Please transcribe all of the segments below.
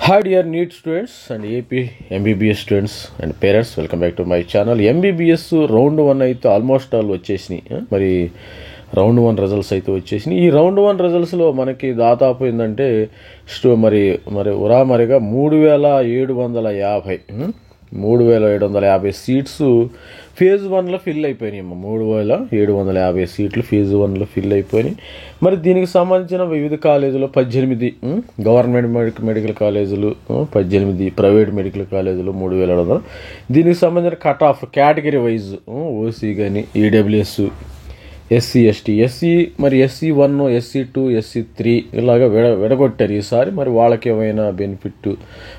Hi dear NEET students and AP MBBS students and parents, welcome back to my channel. MBBS round 1 అయితే almost all వచ్చేసినాయి. మరి round 1 results అయితే వచ్చేసినాయి. ఈ round 1 రిజల్ట్స్లో మనకి దాదాపు ఏంటంటే మరి ఉరామరిగా 3750 సీట్స్ ఫేజ్ 1లో ఫిల్ అయిపోయినాయి అమ్మ. 3750 సీట్లు ఫేజ్ 1లో ఫిల్ అయిపోయినాయి. మరి దీనికి సంబంధించిన వివిధ కాలేజీలు 18 గవర్నమెంట్ మెడికల్ కాలేజీలు, 18 ప్రైవేట్ మెడికల్ కాలేజీలు 3700. దీనికి సంబంధించిన cut off category wise OC కానీ, ఈడబ్ల్యూఎస్, ఎస్సీ, ఎస్టీ, మరి SC1, SC2, SC3 ఇలాగా విడగొట్టారు ఈసారి. మరి వాళ్ళకి ఏమైనా బెనిఫిట్,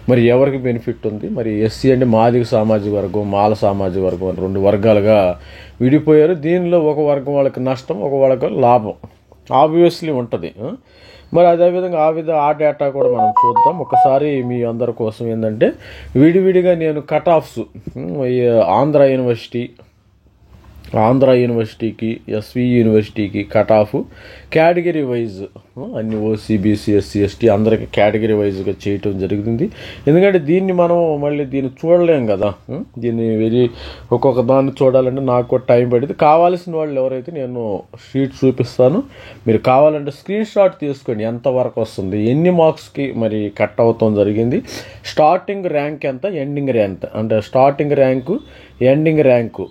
మరి ఎవరికి బెనిఫిట్ ఉంది? మరి ఎస్సీ అంటే మాదిగ సామాజిక వర్గం, మాల సామాజిక వర్గం అని 2 వర్గాలుగా విడిపోయారు. దీనిలో ఒక వర్గం వాళ్ళకి నష్టం, ఒక వాళ్ళకి లాభం ఆబ్వియస్లీ ఉంటుంది. మరి అదేవిధంగా ఆ డేటా కూడా మనం చూద్దాం ఒకసారి మీ అందరి కోసం. ఏంటంటే విడివిడిగా నేను కట్ ఆఫ్స్ ఆంధ్ర యూనివర్సిటీకి, ఎస్వి యూనివర్సిటీకి కట్ ఆఫ్ కేటగిరీ వైజ్ అన్ని ఓసీ, బీసీ, ఎస్సీ, ఎస్టీ అందరికి కేటగిరీ వైజ్గా చేయటం జరిగింది. ఎందుకంటే దీన్ని మనం మళ్ళీ చూడలేం కదా. దీన్ని ఒక్కొక్క దాన్ని చూడాలంటే నాకు కూడా టైం పడింది. కావాల్సిన వాళ్ళు ఎవరైతే నేను షీట్ చూపిస్తాను, మీరు కావాలంటే స్క్రీన్ షాట్ తీసుకోండి. ఎంతవరకు వస్తుంది, ఎన్ని మార్క్స్కి మరి కట్ అవటం జరిగింది, స్టార్టింగ్ ర్యాంక్ ఎంత, ఎండింగ్ ర్యాంక్ అంటే starting rank, ending rank,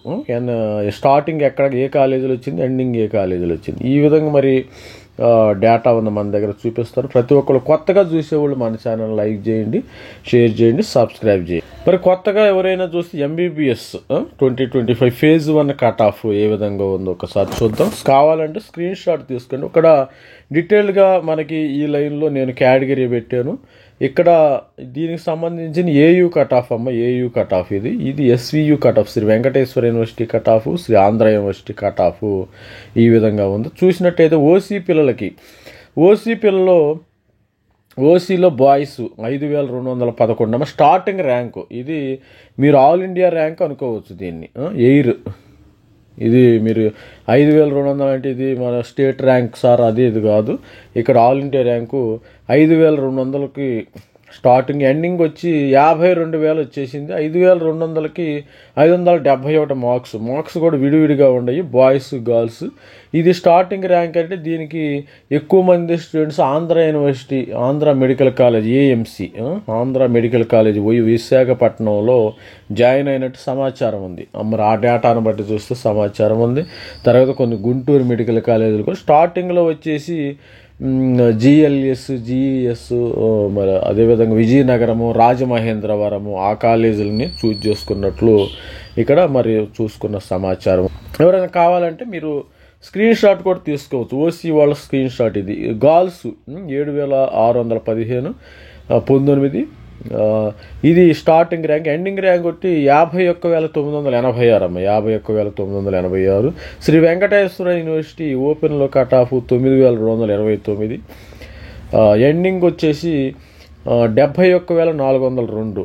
starting ఎక్కడ ఏ కాలేజీలో వచ్చింది, ఎండింగ్ ఏ కాలేజీలో వచ్చింది, ఈ విధంగా మరి డేటా ఉన్న మన దగ్గర చూపిస్తారు. ప్రతి ఒక్కరు కొత్తగా చూసేవాళ్ళు మన ఛానల్ లైక్ చేయండి, షేర్ చేయండి, సబ్స్క్రైబ్ చేయండి. మరి కొత్తగా ఎవరైనా చూస్తే MBBS 2025 ఫేజ్ 1 కట్ ఆఫ్ ఏ విధంగా ఉందో ఒకసారి చూద్దాం. కావాలంటే స్క్రీన్ షాట్ తీసుకోండి. ఇక్కడ డీటెయిల్గా మనకి ఈ లైన్లో నేను కేటగిరీ పెట్టాను. ఇక్కడ దీనికి సంబంధించిన ఏయూ కట్ ఆఫ్ అమ్మ, ఏయూ కట్ ఆఫ్ ఇది SVU cut off, Sri Venkateswara university cut off, Sri Andhra university cut off ఈ విధంగా ఉంది. చూసినట్టయితే ఓసీలో బాయ్స్ 5211 అమ్మ స్టార్టింగ్ ర్యాంకు. ఇది మీరు ఆల్ ఇండియా ర్యాంక్ అనుకోవచ్చు దీన్ని. ఎయిర్ ఇది మీరు 5200 అంటే ఇది మన స్టేట్ ర్యాంక్ సార్, ఇది కాదు. ఇక్కడ ఆల్ ఇండియా ర్యాంకు 5200కి స్టార్టింగ్, ఎండింగ్ వచ్చి 52,000 వచ్చేసింది. 5200కి 571 మార్క్స్ కూడా విడివిడిగా ఉన్నాయి, బాయ్స్, గర్ల్స్. ఇది స్టార్టింగ్ ర్యాంక్. అంటే దీనికి ఎక్కువ మంది students Andhra medical college, AMC Andhra medical college విశాఖపట్నంలో జాయిన్ అయినట్టు సమాచారం ఉంది. మరి ఆ డేటాను బట్టి చూస్తే సమాచారం ఉంది. తర్వాత కొన్ని గుంటూరు మెడికల్ కాలేజీలు కూడా స్టార్టింగ్లో వచ్చేసి GLS, GES, మరి అదేవిధంగా విజయనగరము, రాజమహేంద్రవరము ఆ కాలేజీలని చూజ్ చేసుకున్నట్లు ఇక్కడ మరి చూసుకున్న సమాచారం. ఎవరైనా కావాలంటే మీరు స్క్రీన్ షాట్ కూడా తీసుకోవచ్చు. ఓసీ వాళ్ళ స్క్రీన్ షాట్ ఇది. గర్ల్స్ 7615 19 ఇది స్టార్టింగ్ ర్యాంక్. ఎండింగ్ ర్యాంక్ కొట్టి 51,986 అమ్మ, 51,986. శ్రీ వెంకటేశ్వర యూనివర్సిటీ ఓపెన్లో కట్ ఆఫ్ 9,229. ఎండింగ్ వచ్చేసి 71,402.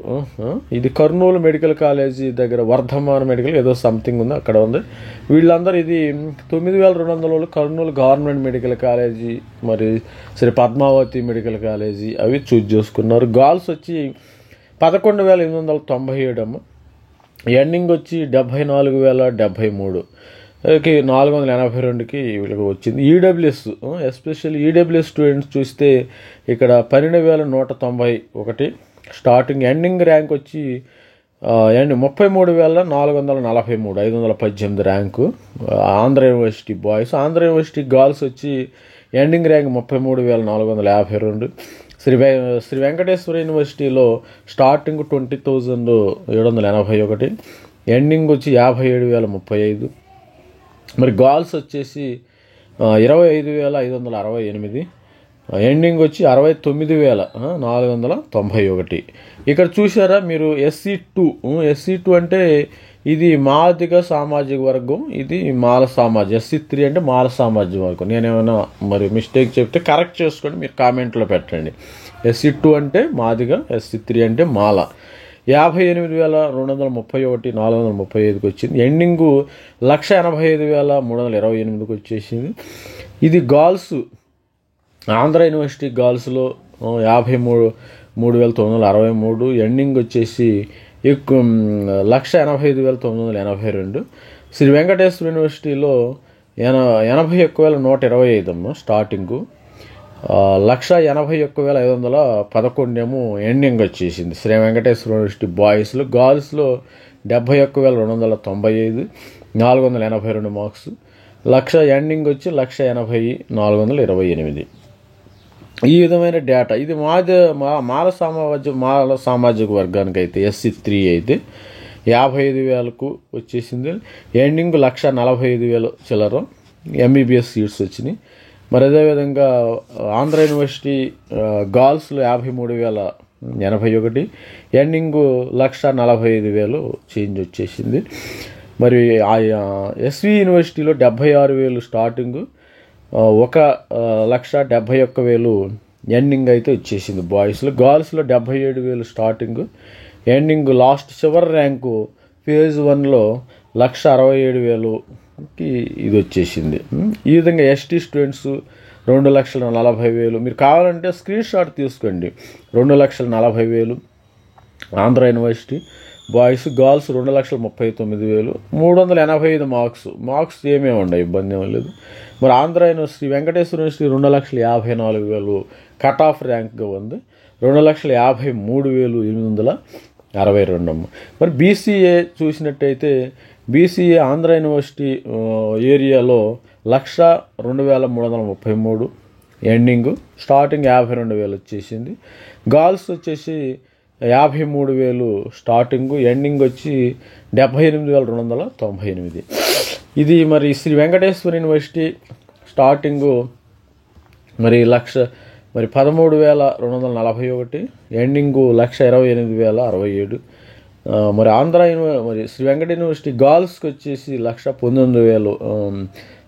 ఇది కర్నూలు మెడికల్ కాలేజీ దగ్గర వర్ధమాన మెడికల్ ఏదో సంథింగ్ ఉంది, అక్కడ ఉంది. వీళ్ళందరూ ఇది 9,200 కర్నూలు గవర్నమెంట్ మెడికల్ కాలేజీ, మరి శ్రీ పద్మావతి మెడికల్ కాలేజీ అవి చూజ్ చేసుకున్నారు. గర్ల్స్ వచ్చి 11,897 అమ్మ. ఎండింగ్ వచ్చి 74,073. 482కి వీళ్ళకి వచ్చింది. ఈడబ్ల్యూఎస్ ఎస్పెషల్లీ ఈడబ్ల్యూఎస్ స్టూడెంట్స్ చూస్తే ఇక్కడ 12,191 స్టార్టింగ్. ఎండింగ్ ర్యాంక్ వచ్చి 33,443, 518 rank. Andhra university boys. Andhra university girls వచ్చి ఎండింగ్ ర్యాంక్ 33,452. శ్రీ వెంకటేశ్వర యూనివర్సిటీలో స్టార్టింగ్ 20,781, ఎండింగ్ వచ్చి 57,035. మరి గర్ల్స్ వచ్చేసి 25,568, ఎండింగ్ వచ్చి 69,491. ఇక్కడ చూసారా మీరు SC2 అంటే ఇది మాదిగ సామాజిక వర్గం, ఇది మాల సామాజిక. SC3 అంటే మాల సామాజిక వర్గం. నేనేమైనా మరి మిస్టేక్ చెప్తే కరెక్ట్ చేసుకోండి, మీరు కామెంట్లో పెట్టండి. SC2 అంటే మాదిగ, SC3 అంటే మాల. 58,231, 435కి వచ్చింది. ఎండింగు 1,85,328కి వచ్చేసింది. ఇది గర్ల్స్ ఆంధ్ర యూనివర్సిటీ గర్ల్స్లో 53 35,963, ఎండింగ్ వచ్చేసి 1,85,982. శ్రీ వెంకటేశ్వర యూనివర్సిటీలో 81,125 అమ్మ స్టార్టింగు, 1,81,511 ఎండింగ్ వచ్చేసింది శ్రీ వెంకటేశ్వర యూనివర్సిటీ బాయ్స్లో. గర్ల్స్లో 71,295, 482 మార్క్స్. ఎండింగ్ వచ్చి 1,80,428. ఈ విధమైన డేటా. ఇది మాల సామాజిక వర్గానికి అయితే SC3 అయితే 55,000కు వచ్చేసింది. ఎండింగ్ 1,45,000 చిల్లర MBBS సీట్స్ వచ్చినాయి. మరి అదేవిధంగా ఆంధ్ర యూనివర్సిటీ గర్ల్స్లో 53,081, ఎండింగ్ 1,45,000 చేంజ్ వచ్చేసింది. మరి SV యూనివర్సిటీలో 76,000 స్టార్టింగు, 1,71,000 ఎండింగ్ అయితే వచ్చేసింది బాయ్స్లో. గర్ల్స్లో 77,000 స్టార్టింగు, ఎండింగ్ లాస్ట్ చివరి ర్యాంకు ఫేజ్ 1లో 1,67,000కి ఇది వచ్చేసింది. ఈ విధంగా ST స్టూడెంట్స్ 2,40,000. మీరు కావాలంటే స్క్రీన్ షాట్ తీసుకోండి. 2,40,000 Andhra university boys. Girls 2,39,000, 385 marks ఏమేమి ఉండవు, ఇబ్బంది ఏమీ లేదు. మరి Andhra university Venkateswara university 2,54,000 cut off ర్యాంక్గా ఉంది. 2,53,862. మరి BCA చూసినట్టయితే BCA ఆంధ్ర యూనివర్సిటీ ఏరియాలో 1,02,333 ఎండింగ్, స్టార్టింగ్ 52,000 వచ్చేసింది. గర్ల్స్ వచ్చేసి 53,000 స్టార్టింగు, ఎండింగ్ వచ్చి 78,298. ఇది మరి శ్రీ వెంకటేశ్వర యూనివర్సిటీ స్టార్టింగు మరి 13,241, ఎండింగు 1,28,067. మరి మరి శ్రీ వెంకట యూనివర్సిటీ గర్ల్స్కి వచ్చేసి 19,000,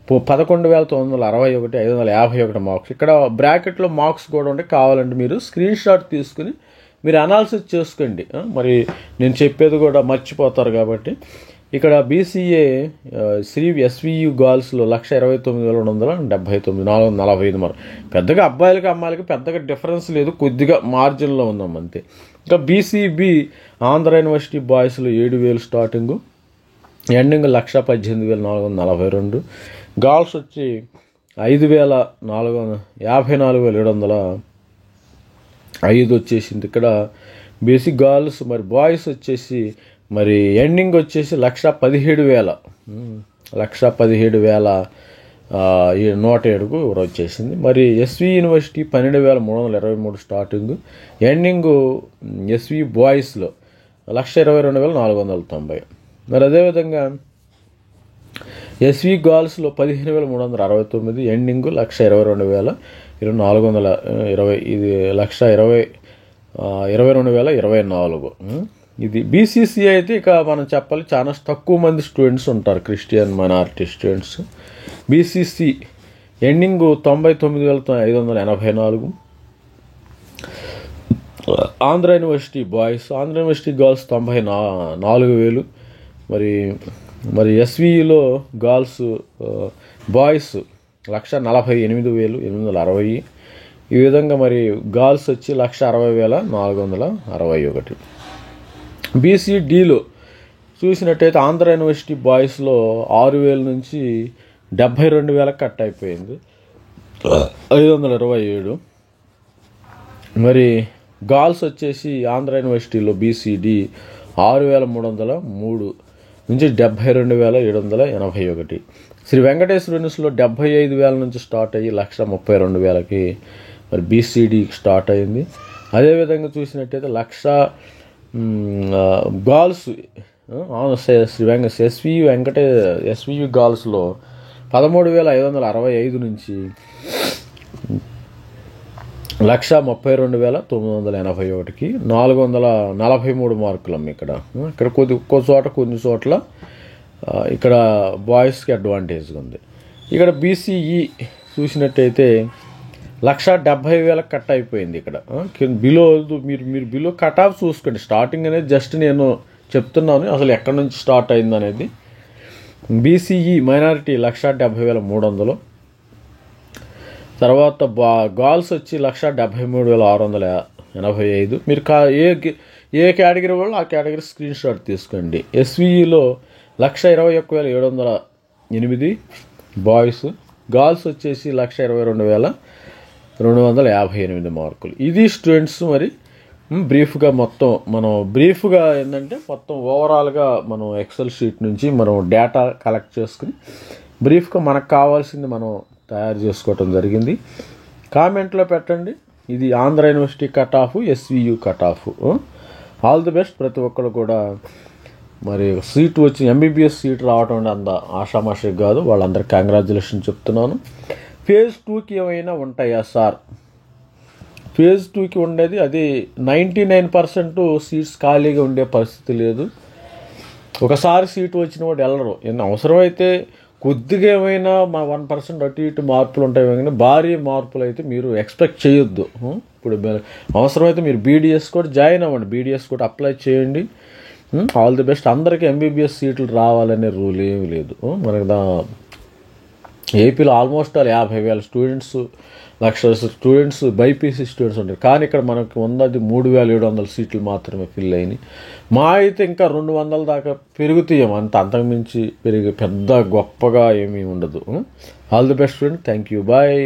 11,961, 551 మార్క్స్. ఇక్కడ బ్రాకెట్లో మార్క్స్ కూడా ఉంటే కావాలంటే మీరు స్క్రీన్ షాట్ తీసుకుని మీరు అనాలిసిస్ చేసుకోండి. మరి నేను చెప్పేది కూడా మర్చిపోతారు కాబట్టి. ఇక్కడ BCA SVU గర్ల్స్లో 1,29,279, 445 మార్క్. పెద్దగా అబ్బాయిలకి అమ్మాయిలకి పెద్దగా డిఫరెన్స్ లేదు, కొద్దిగా మార్జిన్లో ఉందాం అంతే. ఇంకా BCB ఆంధ్ర యూనివర్సిటీ బాయ్స్లో 7,000 స్టార్టింగు, ఎండింగ్ 1,18,442. గర్ల్స్ వచ్చి 5,54,705 వచ్చేసింది. ఇక్కడ బేసిక్ గర్ల్స్. మరి బాయ్స్ వచ్చేసి మరి ఎండింగ్ వచ్చేసి 1,17,107కు వచ్చేసింది. మరి SV university 12,323 starting, ending SV బాయ్స్లో 1,22,490. మరి అదేవిధంగా SV గర్ల్స్లో 15,369, ఎండింగ్ 1,22,420. ఇది 1,22,024. ఇది BCCA అయితే ఇక మనం చెప్పాలి చాలా తక్కువ మంది స్టూడెంట్స్ ఉంటారు, Christian minority students. BCC ending 99,584. Andhra university boys, Andhra university girls 94,000. మరి SVUలో గర్ల్స్ బాయ్స్ 1,48,860. ఈ విధంగా మరి గర్ల్స్ వచ్చి 1,60,461. BCDలో చూసినట్టయితే ఆంధ్ర యూనివర్సిటీ బాయ్స్లో 6,000 నుంచి 72,000 కట్ అయిపోయింది, 527. మరి గర్ల్స్ వచ్చేసి ఆంధ్ర యూనివర్సిటీలో BCD 6,303 నుంచి 72,781. శ్రీ వెంకటేశ్వర యూనివర్సిటీలో 75,000 నుంచి స్టార్ట్ అయ్యి 1,32,000కి మరి BCD స్టార్ట్ అయింది. అదేవిధంగా చూసినట్టయితే గర్ల్స్ శ్రీ SVU గర్ల్స్లో 13,565 నుంచి 1,32,981కి 443 మార్కులు అమ్మ. ఇక్కడ కొన్ని చోట్ల ఇక్కడ బాయ్స్కి అడ్వాంటేజ్గా ఉంది. ఇక్కడ BCE చూసినట్టయితే 1,70,000 కట్ అయిపోయింది. ఇక్కడ బిలో మీరు బిలో కట్ ఆఫ్ చూసుకోండి. స్టార్టింగ్ అనేది జస్ట్ నేను చెప్తున్నాను అసలు ఎక్కడి నుంచి స్టార్ట్ అయింది అనేది. BCE minority 1,70,300. తర్వాత గర్ల్స్ వచ్చి 1,73,600. 85. మీరు ఏ కేటగిరీ వాళ్ళు ఆ కేటగిరీ స్క్రీన్ షాట్ తీసుకోండి. ఎస్వీఈలో 121,708 బాయ్స్, గర్ల్స్ వచ్చేసి 122,258 మార్కులు. ఇది స్టూడెంట్స్. మరి బ్రీఫ్గా ఏంటంటే మొత్తం ఓవరాల్గా మనం ఎక్సెల్ షీట్ నుంచి మనం డేటా కలెక్ట్ చేసుకుని బ్రీఫ్గా మనకు కావాల్సింది మనం తయారు చేసుకోవటం జరిగింది. కామెంట్లో పెట్టండి. ఇది Andhra university cut of, SVU cut off. All the best. ప్రతి ఒక్కరు కూడా మరి సీటు వచ్చి ఎంబీబీఎస్ సీట్ రావటం అంటే అంత ఆషామాషి కాదు. వాళ్ళందరికీ కంగ్రాచులేషన్ చెప్తున్నాను. ఫేజ్ 2కి ఏమైనా ఉంటాయా సార్? ఫేజ్ 2కి ఉండేది అది 99% సీట్స్ ఖాళీగా ఉండే పరిస్థితి లేదు. ఒకసారి సీటు వచ్చిన వాడు వెళ్ళరు. అవసరమైతే కొద్దిగా ఏమైనా 1% అటు ఇటు మార్పులు ఉంటాయి, కానీ భారీ మార్పులు అయితే మీరు ఎక్స్పెక్ట్ చేయొద్దు. ఇప్పుడు అవసరమైతే మీరు బీడీఎస్ కూడా జాయిన్ అవ్వండి, బీడీఎస్ కూడా అప్లై చేయండి. All the best. అందరికీ ఎంబీబీఎస్ సీట్లు రావాలనే రూల్ ఏమీ లేదు. మనకి ఏపీలో almost 50,000 students, 1,00,000 students BiPC students ఉంటారు. కానీ ఇక్కడ మనకు ఉన్నది 3,700 సీట్లు మాత్రమే ఫిల్ అయినాయి. మా అయితే ఇంకా 200 దాకా పెరుగుతాయేమో, అంతకుమించి పెరిగి పెద్ద గొప్పగా ఏమీ ఉండదు. All the best student. Thank you. Bye.